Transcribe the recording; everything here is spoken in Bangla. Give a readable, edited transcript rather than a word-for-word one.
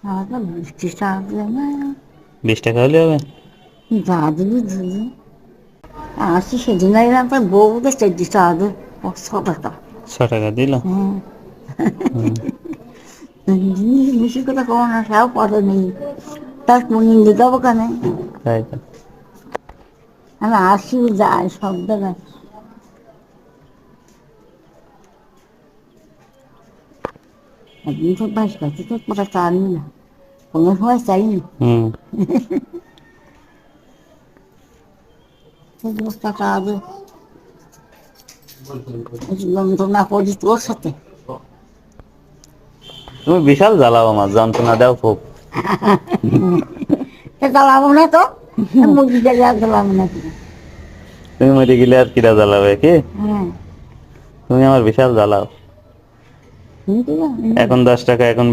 আমার তো মিষ্টি সাহায্য না 20 টাকা হলে হবে? যা দিবি দিবি আসি সেদিন আপনার বউকে চেষ্টি সাহায্য 100 টাকা 6 টাকা দিল। হ্যাঁ হুম। বেশি কথা কো না সেও পথে নেই তার কোন দিকাবো কেন তাই তো। আমি আসি যাই সব জায়গায় একদিন তো বাস কাছে তো পুরো চাইনি না কোনো সময় চাইনি হুম। 10 টাকা আগে যন্ত্রণা করি তোর সাথে তুমি বিশাল জ্বালাও আমার, যন্ত্রণা দাও খুব। সে জ্বালাবো না তো মুরগি জায়গা জ্বালাবো না তুমি মরে গেলে আর কিরা জ্বালাবে কি? হ্যাঁ তুমি আমার বিশাল জ্বালাও। কিন্তু এখন 10 টাকা, এখন